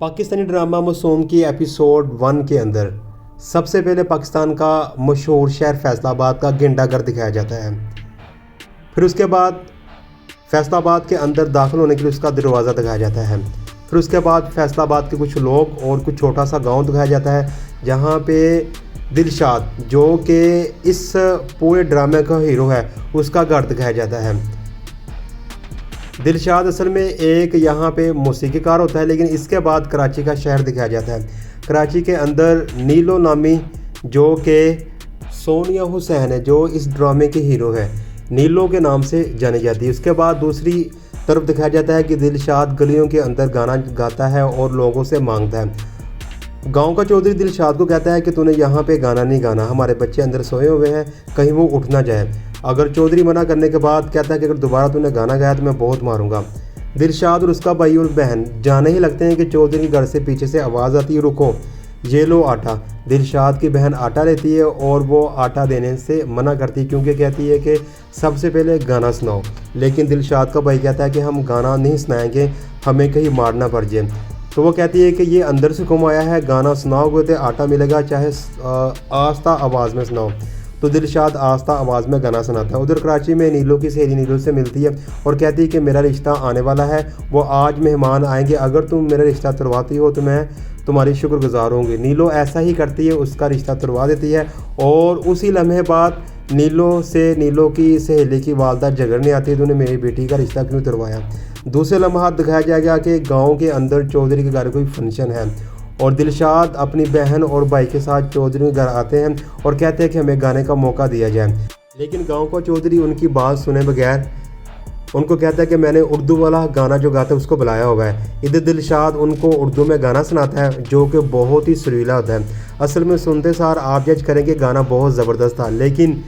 Pakistani drama मासूम की episode 1 के अंदर सबसे पहले पाकिस्तान का मशहूर शहर फैसलाबाद का घंटाघर दिखाया जाता है। फिर उसके बाद फैसलाबाद के अंदर दाखिल होने के लिए उसका दरवाज़ा दिखाया जाता है। फिर उसके बाद फैसलाबाद के कुछ लोग और कुछ छोटा सा गांव दिखाया जाता है, जहां पे दिलशाद जो कि इस पूरे ड्रामे का हीरो है उसका घर दिखाया जाता है। दिलशाद असल में एक यहाँ पे मौसीकीकार होता है, लेकिन इसके बाद कराची का शहर दिखाया जाता है। कराची के अंदर नीलो नामी जो कि सोनिया हुसैन है, जो इस ड्रामे की हीरो है, नीलो के नाम से जानी जाती है। उसके बाद दूसरी तरफ दिखाया जाता है कि दिलशाद गलियों के अंदर गाना गाता है और लोगों से मांगता है। गांव का चौधरी दिलशाद को कहता है कि तूने यहाँ पे गाना नहीं गाना, हमारे बच्चे अंदर सोए हुए हैं, कहीं वो उठ ना जाए। अगर चौधरी मना करने के बाद कहता है कि अगर दोबारा तूने गाना गाया तो मैं बहुत मारूंगा। दिलशाद और उसका भाई और बहन जाने ही लगते हैं कि चौधरी के घर से पीछे से आवाज़ आती है, रुको ये लो आटा। दिलशाद की बहन आटा लेती है और वो आटा देने से मना करती है, क्योंकि कहती है कि सबसे पहले गाना सुनाओ। लेकिन दिलशाद का भाई कहता है कि हम गाना नहीं सुनाएंगे, हमें कहीं मारना पड़ जाए। तो वो कहती है कि ये अंदर से कम आया है, गाना सुनाओगे तो आटा मिलेगा, चाहे आस्ता आवाज़ में सुनाओ। तो दिलशाद आस्ता आवाज़ में गाना सुनाता है। उधर कराची में नीलो की सहेली नीलो से मिलती है और कहती है कि मेरा रिश्ता आने वाला है, वो आज मेहमान आएंगे, अगर तुम मेरा रिश्ता तुड़वाती हो तो मैं तुम्हारी शुक्रगुजार होंगी। नीलो ऐसा ही करती है, उसका रिश्ता तुड़वा देती है। और उसी लम्हे बाद नीलो की सहेली की वालदा झगड़ने आती है, तूने मेरी बेटी का रिश्ता क्यों तुड़वाया। दूसरे लम्हा दिखाया जाएगा कि गाँव के अंदर चौधरी के घर कोई फंक्शन है और दिलशाद अपनी बहन और भाई के साथ चौधरी के घर आते हैं और कहते हैं कि हमें गाने का मौका दिया जाए। लेकिन गांव का चौधरी उनकी बात सुने बगैर उनको कहता है कि मैंने उर्दू वाला गाना जो गाता है उसको बुलाया हुआ है। इधर दिलशाद उनको उर्दू में गाना सुनाता है जो कि बहुत ही सुरीला होता है। असल में सुनते सार आप जज करेंगे गाना बहुत ज़बरदस्त था, लेकिन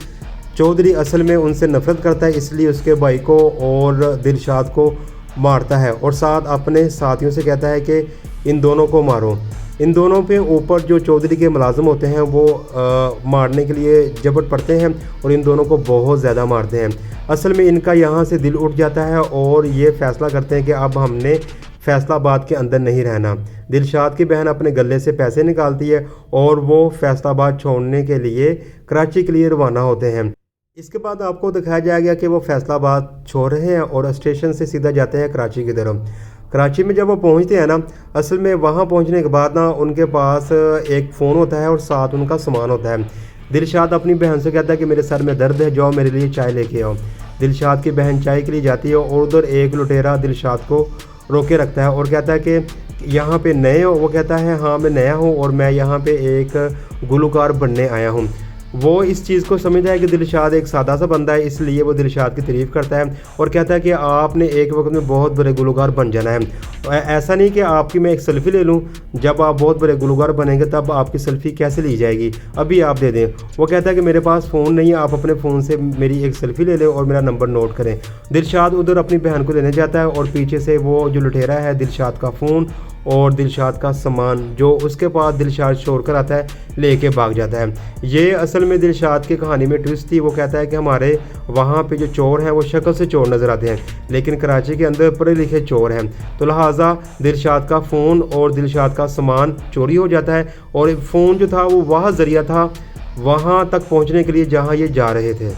चौधरी असल में उनसे नफरत करता है, इसलिए उसके भाई को और दिलशाद को मारता है और साथ अपने साथियों से कहता है कि इन दोनों को मारो। इन दोनों पे ऊपर जो चौधरी के मुलाजिम होते हैं वो मारने के लिए जबरन पड़ते हैं और इन दोनों को बहुत ज़्यादा मारते हैं। असल में इनका यहाँ से दिल उठ जाता है और ये फ़ैसला करते हैं कि अब हमने फैसलाबाद के अंदर नहीं रहना। दिलशाद की बहन अपने गले से पैसे निकालती है और वो फैसलाबाद छोड़ने के लिए कराची के लिए रवाना होते हैं। इसके बाद आपको दिखाया जाएगा कि वो फैसलाबाद छोड़ रहे हैं और स्टेशन से सीधा जाते हैं कराची की तरफ। कराची में जब वो पहुंचते हैं ना, असल में वहां पहुंचने के बाद ना उनके पास एक फ़ोन होता है और साथ उनका सामान होता है। दिलशाद अपनी बहन से कहता है कि मेरे सर में दर्द है, जाओ मेरे लिए चाय लेके आओ। दिलशाद की बहन चाय के लिए जाती है और उधर एक लुटेरा दिलशाद को रोके रखता है और कहता है कि यहाँ पे नए हो। वो कहता है हाँ मैं नया हूँ और मैं यहाँ पे एक गुलकार बनने आया हूँ। वो इस चीज़ को समझता है कि दिलशाद एक सादा सा बंदा है, इसलिए वो दिलशाद की तारीफ़ करता है और कहता है कि आपने एक वक्त में बहुत बड़े गुलकार बन जाना है। ऐसा नहीं कि आपकी मैं एक सेल्फ़ी ले लूँ, जब आप बहुत बड़े गुलकार बनेंगे तब आपकी सेल्फ़ी कैसे ली जाएगी, अभी आप दे दें। वो कहता है कि मेरे पास फ़ोन नहीं है, आप अपने फ़ोन से मेरी एक सेल्फ़ी ले लें और मेरा नंबर नोट करें। दिलशाद उधर अपनी बहन को लेने जाता है और पीछे से वो जो लुटेरा है दिलशाद का फ़ोन और दिलशाद का सामान जो उसके पास दिलशाद छोड़ कर आता है लेके भाग जाता है। ये असल में दिलशाद की कहानी में ट्विस्ट थी। वो कहता है कि हमारे वहाँ पे जो चोर हैं वो शक्ल से चोर नज़र आते हैं, लेकिन कराची के अंदर पढ़े लिखे चोर हैं। तो लिहाजा दिलशाद का फ़ोन और दिलशाद का सामान चोरी हो जाता है और फ़ोन जो था वो वह ज़रिया था वहाँ तक पहुँचने के लिए जहाँ ये जा रहे थे।